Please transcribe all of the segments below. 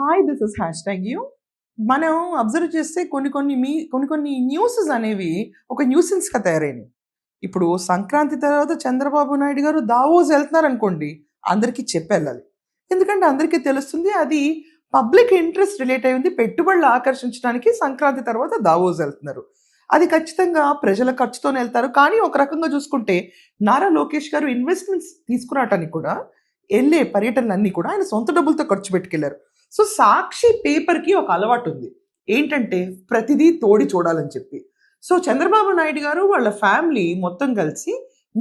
Hi this is hash tag you. మనం observe చేస్తే కొన్ని న్యూసెస్ అనేవి ఒక న్యూసెన్స్గా తయారైనవి. ఇప్పుడు సంక్రాంతి తర్వాత చంద్రబాబు నాయుడు గారు దావోస్ వెళ్తున్నారు అనుకోండి, అందరికీ చెప్పెళ్ళాలి. ఎందుకంటే అందరికీ తెలుస్తుంది అది పబ్లిక్ ఇంట్రెస్ట్ రిలేట్ అయి ఉంది. పెట్టుబడులు ఆకర్షించడానికి సంక్రాంతి తర్వాత దావోస్ వెళ్తున్నారు. అది ఖచ్చితంగా ప్రజల ఖర్చుతోనే వెళ్తారు. కానీ ఒక రకంగా చూసుకుంటే నారా లోకేష్ గారు ఇన్వెస్ట్మెంట్స్ తీసుకురావటానికి కూడా వెళ్ళే పర్యటనలన్నీ కూడా ఆయన సొంత డబ్బులతో ఖర్చు పెట్టుకెళ్లారు. సో సాక్షి పేపర్కి ఒక అలవాటు ఉంది, ఏంటంటే ప్రతిదీ తోడి చూడాలని చెప్పి. సో చంద్రబాబు నాయుడు గారు వాళ్ళ ఫ్యామిలీ మొత్తం కలిసి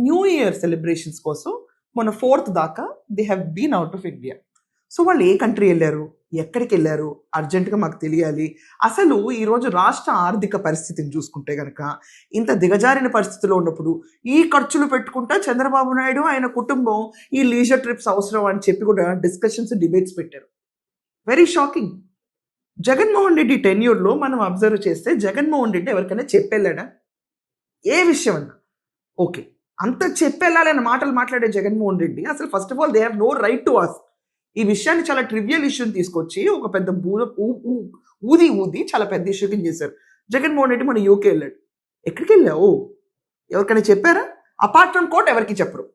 న్యూ ఇయర్ సెలబ్రేషన్స్ కోసం మన 4th దాకా they have been out of India. So వాళ్ళు ఏ కంట్రీ వెళ్ళారు, ఎక్కడికి వెళ్ళారు, అర్జెంటుగా మాకు తెలియాలి. అసలు ఈరోజు రాష్ట్ర ఆర్థిక పరిస్థితిని చూసుకుంటే కనుక ఇంత దిగజారిన పరిస్థితిలో ఉన్నప్పుడు ఈ ఖర్చులు పెట్టుకుంటా చంద్రబాబు నాయుడు ఆయన కుటుంబం ఈ లీజర్ ట్రిప్స్ అవసరం అని చెప్పి కూడా డిస్కషన్స్, డిబేట్స్ పెట్టారు. Very shocking. జగన్మోహన్ రెడ్డి టెన్యూర్లో మనం అబ్జర్వ్ చేస్తే జగన్మోహన్ రెడ్డి ఎవరికైనా చెప్పెళ్ళాడా? ఏ విషయం అన్నా ఓకే, అంత చెప్పెళ్ళాలన్న మాటలు మాట్లాడే జగన్మోహన్ రెడ్డి అసలు first of all they have no right to ask. ఈ విషయాన్ని చాలా ట్రివియల్ ఇష్యూని తీసుకొచ్చి ఒక పెద్ద ఊది చాలా పెద్ద ఇష్యూ కింద చేశారు. జగన్మోహన్ రెడ్డి మన యూకే వెళ్ళాడు. ఎక్కడికి వెళ్ళావు, ఎవరికైనా చెప్పారా? అపార్ట్ ఫ్రమ్ కోర్ట్ ఎవరికి చెప్పరు.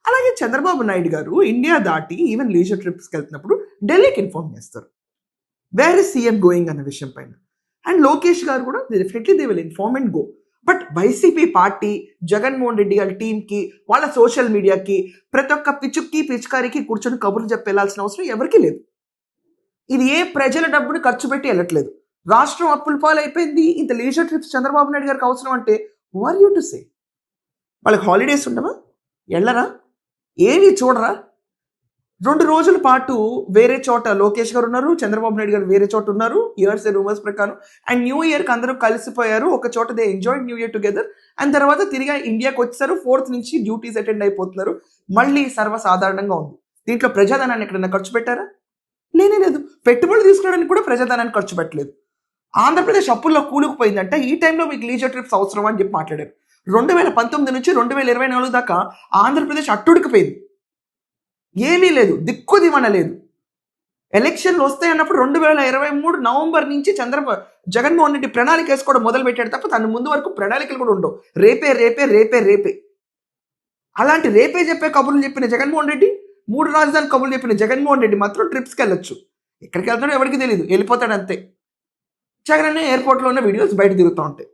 అలాగే చంద్రబాబు నాయుడు గారు ఇండియా దాటి ఈవెన్ లీజర్ ట్రిప్స్కి వెళ్తున్నప్పుడు ఢిల్లీకి ఇన్ఫార్మ్ చేస్తారు వేర్ ఇస్ సీఎం గోయింగ్ అన్న విషయం పైన. అండ్ లోకేష్ గారు కూడా definitely they will inform and go. But YCP party, Jaganmohan Reddy గారి టీంకి, వాళ్ళ సోషల్ మీడియాకి, ప్రతి ఒక్క పిచుకారికి కూర్చొని కబుర్లు చెప్పి వెళ్ళాల్సిన అవసరం ఎవరికీ లేదు. ఇది ఏ ప్రజల డబ్బుని ఖర్చు పెట్టి వెళ్ళట్లేదు. రాష్ట్రం అప్పుల పాలైపోయింది. ఇంత లీజర్ ట్రిప్స్ చంద్రబాబు నాయుడు గారికి అవసరం అంటే who are you to say? వాళ్ళకి హాలిడేస్ ఉండవా? వెళ్ళరా? ఏమీ చూడరా? 2 రోజుల పాటు వేరే చోట లోకేష్ గారు ఉన్నారు, చంద్రబాబు నాయుడు గారు వేరే చోట ఉన్నారు, ఇయర్స్ రూమర్స్ ప్రకారం. అండ్ న్యూ ఇయర్కి అందరూ కలిసిపోయారు ఒక చోట, they enjoy new year together. And తర్వాత తిరిగి ఇండియాకి వచ్చారు. 4th నుంచి డ్యూటీస్ అటెండ్ అయిపోతున్నారు. మళ్ళీ సర్వసాధారణంగా ఉంది. దీంట్లో ప్రజాధనాన్ని ఎక్కడైనా ఖర్చు పెట్టారా? లేనే లేదు. పెట్టుబడులు తీసుకోవడానికి కూడా ప్రజాధనాన్ని ఖర్చు పెట్టలేదు. ఆంధ్రప్రదేశ్ అప్పుల్లో కూలుకుపోయిందంటే ఈ టైంలో మీకు లీజర్ ట్రిప్స్ అవసరం అని చెప్పి మాట్లాడారు. 2019 నుంచి 2024 దాకా ఆంధ్రప్రదేశ్ అట్టుడికిపోయింది. ఏమీ లేదు, దిక్కు దివన లేదు. ఎలక్షన్లు వస్తాయన్నప్పుడు 2023 నవంబర్ నుంచి జగన్మోహన్ రెడ్డి ప్రణాళిక వేసుకోవడం మొదలు పెట్టాడు తప్ప తన ముందు వరకు ప్రణాళికలు కూడా ఉండవు. రేపే. అలాంటి రేపే చెప్పే కబుర్లు చెప్పిన జగన్మోహన్ రెడ్డి, 3 రాజధాని కబుర్లు చెప్పిన జగన్మోహన్ రెడ్డి మాత్రం ట్రిప్స్కి వెళ్ళొచ్చు. ఎక్కడికి వెళ్తాడో ఎవరికి తెలియదు, వెళ్ళిపోతాడు అంతే. జగన్ అనే ఎయిర్పోర్ట్లో ఉన్న వీడియోస్ బయట తిరుగుతూ ఉంటాయి.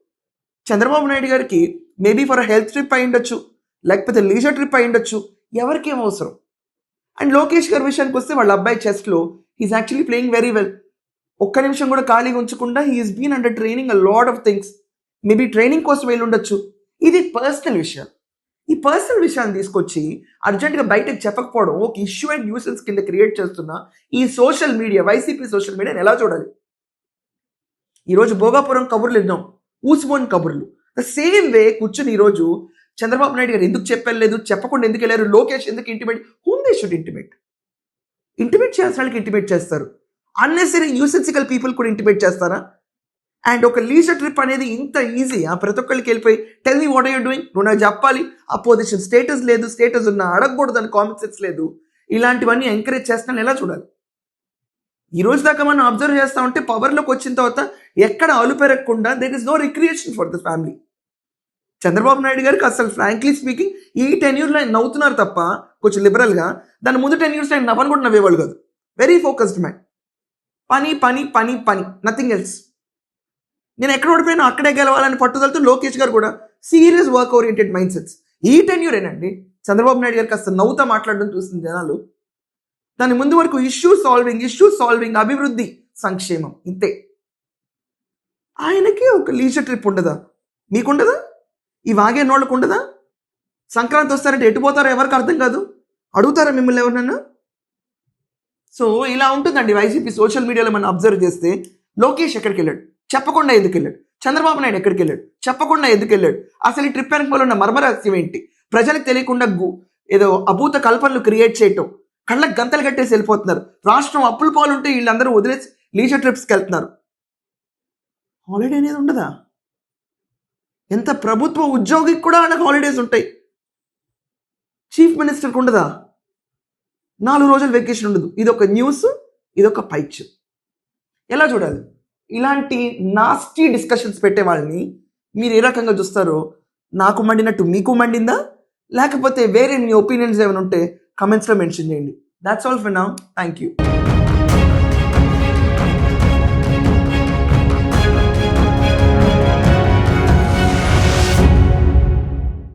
చంద్రబాబు నాయుడు గారికి మేబీ ఫర్ హెల్త్ ట్రిప్ అయి ఉండొచ్చు, లేకపోతే లీజర్ ట్రిప్ అయి ఉండొచ్చు, ఎవరికి ఏం అవసరం. అండ్ లోకేష్ గారి విషయానికి వస్తే వాళ్ళ అబ్బాయి చెస్లో he's actually playing very well. ఒక్క నిమిషం కూడా ఖాళీగా ఉంచకుండా he's been under training a lot of things. Maybe training కోసం వెళ్ళి ఉండొచ్చు. ఇది పర్సనల్ విషయాలు. ఈ పర్సనల్ విషయాన్ని తీసుకొచ్చి అర్జెంట్గా బయటకు చెప్పకపోవడం ఒక ఇష్యూ అండ్ న్యూసెన్స్ కింద క్రియేట్ చేస్తున్న ఈ సోషల్ మీడియా, వైసీపీ సోషల్ మీడియాని ఎలా చూడాలి? ఈరోజు భోగాపురం కబుర్లు విన్నాం, ఊసిపోని కబుర్లు. ద సేమ్ వే కూర్చొని ఈరోజు చంద్రబాబు నాయుడు గారు ఎందుకు చెప్పలేదు, చెప్పకుండా ఎందుకు వెళ్ళారు, లోకేష్ ఎందుకు intimate, whom they should intimate చేయాల్సిన వాళ్ళకి ఇంటిమేట్ చేస్తారు. అన్నెసరీ న్యూసెన్సికల్ పీపుల్ కూడా ఇంటిమేట్ చేస్తారా? అండ్ ఒక లీజర్ ట్రిప్ అనేది ఇంత ఈజీ? ప్రతి ఒక్కరికి వెళ్ళిపోయి tell me what are you doing, నువ్వు నాకు చెప్పాలి. అపోజిషన్ స్టేటస్ లేదు, స్టేటస్ ఉన్నా అడగకూడదు అని కామన్ సెన్స్ లేదు. ఇలాంటివన్నీ ఎంకరేజ్ చేస్తాను ఎలా చూడాలి? ఈ రోజు దాకా మనం అబ్జర్వ్ చేస్తా ఉంటే పవర్లోకి వచ్చిన తర్వాత ఎక్కడ అలుపెరగకుండా there is no recreation for the family. Chandrababu Naidu గారికి అసలు ఫ్రాంక్లీ స్పీకింగ్ ఈ టెన్యూర్లో ఆయన నవ్వుతున్నారు తప్ప కొంచెం లిబరల్గా, దాని ముందు 10 years ఆయన నవ్వని కూడా నవ్వేవాళ్ళు కాదు. Very focused man. పని, నథింగ్ ఎల్స్. నేను ఎక్కడ ఓడిపోయినా అక్కడే గెలవాలని పట్టుదలతో లోకేష్ గారు కూడా serious work oriented mind sets. ఈ టెన్యూరేనండి చంద్రబాబు నాయుడు గారికి కాస్త నవ్వుతా మాట్లాడడం చూసిన జనాలు. దాని ముందు వరకు ఇష్యూ సాల్వింగ్, అభివృద్ధి, సంక్షేమం, ఇంతే. ఆయనకి ఒక లీజర్ ట్రిప్ ఉండదా? మీకుండదా? ఈ వాగే నోళ్ళకు ఉండదా? సంక్రాంతి వస్తారంటే ఎటు పోతారో ఎవరికి అర్థం కాదు. అడుగుతారా మిమ్మల్ని ఎవరినన్నా? సో ఇలా ఉంటుందండి వైసీపీ సోషల్ మీడియాలో మనం అబ్జర్వ్ చేస్తే. లోకేష్ ఎక్కడికి వెళ్ళాడు, చెప్పకుండా ఎందుకు వెళ్ళాడు? చంద్రబాబు నాయుడు ఎక్కడికి వెళ్ళాడు, చెప్పకుండా ఎందుకు వెళ్ళాడు? అసలు ఈ ట్రిప్ వెనక ఉన్న మర్మరహస్యం ఏంటి? ప్రజలకు తెలియకుండా ఏదో అభూత కల్పనలు క్రియేట్ చేయటం, కళ్ళకు గంతలు కట్టేసి వెళ్ళిపోతున్నారు. రాష్ట్రం అప్పుల పాలు ఉంటే వీళ్ళందరూ వదిలేసి లీజర్ ట్రిప్స్కి వెళ్తున్నారు. హాలిడే అనేది ఉండదా? ఎంత ప్రభుత్వ ఉద్యోగికి కూడా నాకు హాలిడేస్ ఉంటాయి. చీఫ్ మినిస్టర్కి ఉండదా? 4 రోజులు వెకేషన్ ఉండదు. ఇదొక న్యూస్, ఇదొక పైచ్. ఎలా చూడాలి? ఇలాంటి నాస్టీ డిస్కషన్స్ పెట్టే వాళ్ళని మీరు ఏ రకంగా చూస్తారో, నాకు మండినట్టు మీకు మండిందా? లేకపోతే వేరే మీ ఒపీనియన్స్ ఏమైనా ఉంటే కమెంట్స్లో మెన్షన్ చేయండి. That's all for now. Thank you.